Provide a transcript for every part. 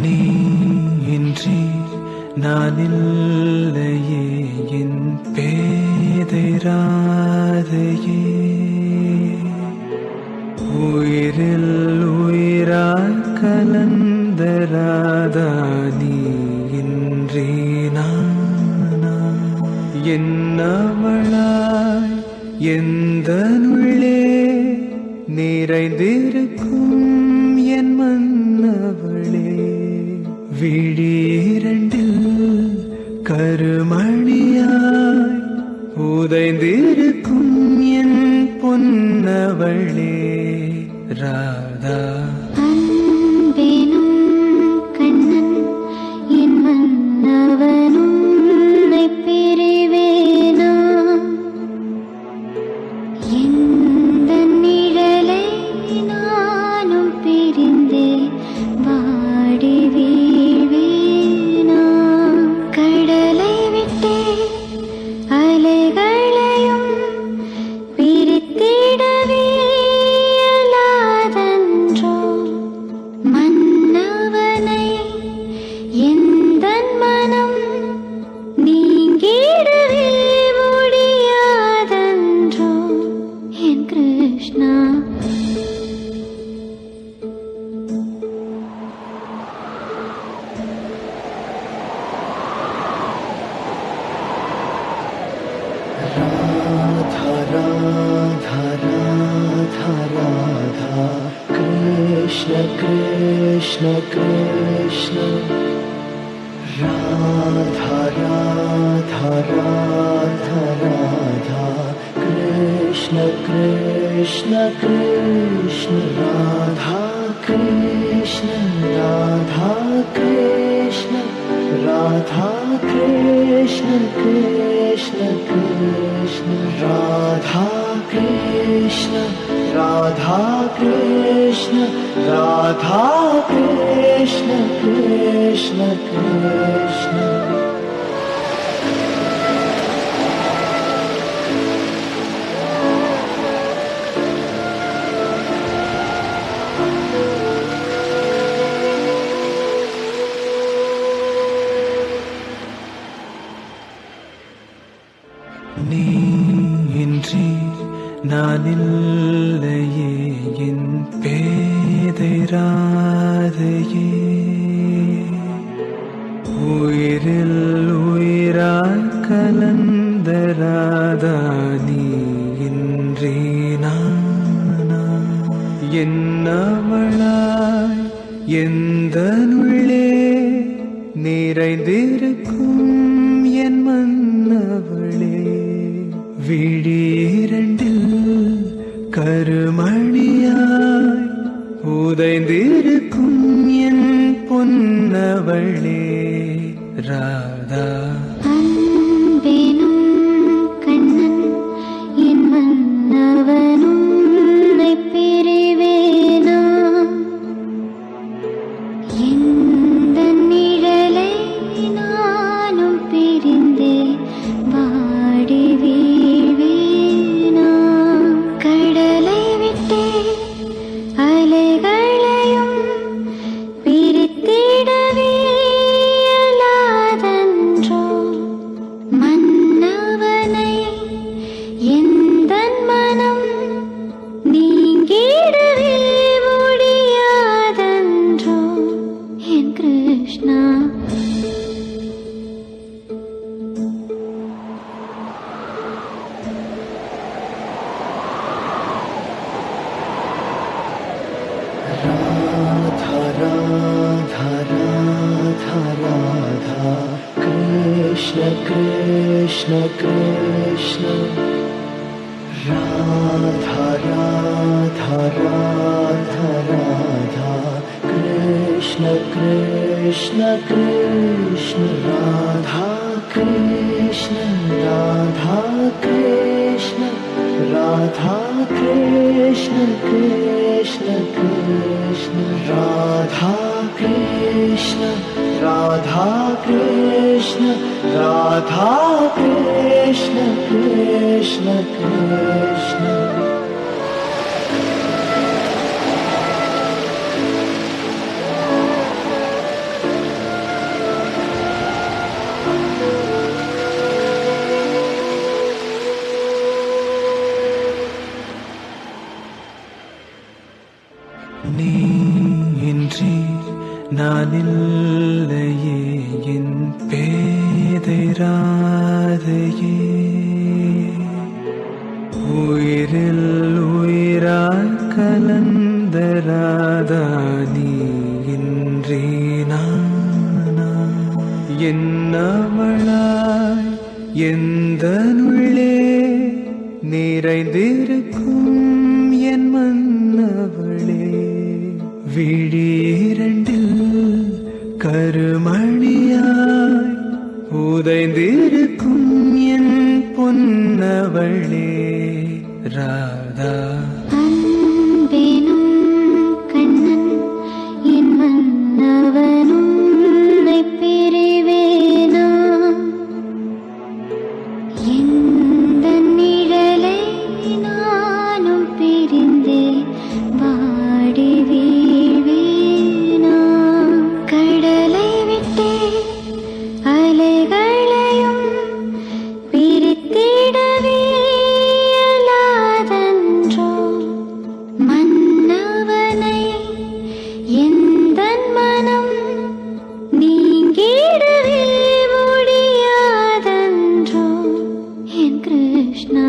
நீ இன்றி நான் இல்லையே என் பேதை ராதையே. உயிரில் உயிராய் கலந்த ராதா நீ இன்றி நானா. என்னவளாய் எந்த உள்ளே நிறைந்திருக்கும் என் மன்னவளே. விழிரண்டில் கருமணியாய் உதைந்திருக்கும் என் பொன்னவளே ராதா. அன்பேனும் கண்ணன் என் மன்னவனும் உன்னை பிரிவேனா. எந்த நிழலை நானும் பிரிந்தே வாடி வீழ்வேனா. கடலை விட்டே அலைகளையும் பிரித்திடவே இயலாதன்றோ. மன்னவனை எந்தன் மனம் நீங்கிடவே முடியாதன்றோ என் கிருஷ்ணா. राधा राधा राधा कृष्ण कृष्ण कृष्ण. राधा राधा राधा राधा कृष्ण कृष्ण कृष्ण. राधा कृष्ण राधा कृष्ण राधा कृष्ण कृष्ण कृष्ण. राधा कृष्ण राधा कृष्ण राधा कृष्ण कृष्ण कृष्ण. நீ இன்றி நான் இல்லையே என் பேதை ராதையே. உயிரில் உயிராய் கலந்த ராதா நீ இன்றி நானா. என்னவளாய் எந்த உள்ளே நிறைந்திருக்கும் என் மன்னவளே. விழிரண்டில் கருமணியாய் உதைந்திருக்கும் என் பொன்னவளே ராதா. அன்பேனும் கண்ணன் என் மன்னவனும் உன்னை பிரிவேனா. எந்த நிழலை நானும் பிரிந்தே வாடி வீழ்வேனா. கடலை விட்டே அலைகளையும் பிரித்திடவே இயலாதன்றோ. மன்னவனை எந்தன் மனம் நீங்கிடவே முடியாதன்றோ என் கிருஷ்ணா. राधा राधा राधा राधा कृष्ण कृष्ण कृष्ण. राधा राधा राधा राधा कृष्ण कृष्ण कृष्ण. राधा कृष्ण राधा कृष्ण राधा कृष्ण कृष्ण कृष्ण. राधा कृष्ण राधा कृष्ण राधा कृष्ण कृष्ण कृष्ण. நான் இல்லையே என் பேதை ராதையே, உயிரில் உயிராய் கலந்த ராதா நீ இன்றி நானா, என்னவளாய் எந்த உள்ளே நிறைந்திருக்கும் என் மன்னவளே, விழிரண்டில் கருமணியாய் உதைந்திருக்கும் என் பொன்னவளே ராதா. அன்பேனும் கண்ணன் என் மன்னவனும் உன்னை பிரிவேனா, எந்த நிழலை நானும் பிரிந்தே வாடி வீழ்வேனா, கடலை விட்டே அலைகளையும் பிரித்திடவே இயலாதன்றோ, மன்னவனை எந்தன் மனம் நீங்கிடவே முடியாதன்றோ என் கிருஷ்ணா.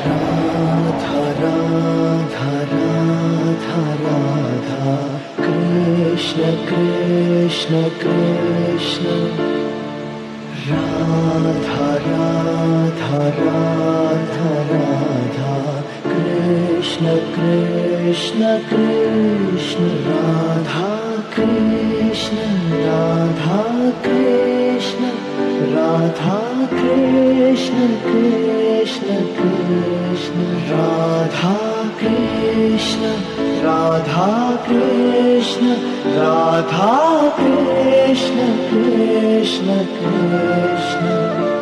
राधा राधा राधा राधा कृष्ण कृष्ण कृष्ण, राधा राधा राधा राधा कृष्ण कृष्ण कृष्ण, राधा कृष्ण राधा कृष्ण, राधा कृष्ण कृष्ण कृष्ण, राधा कृष्ण राधा कृष्ण, राधा कृष्ण कृष्ण कृष्ण।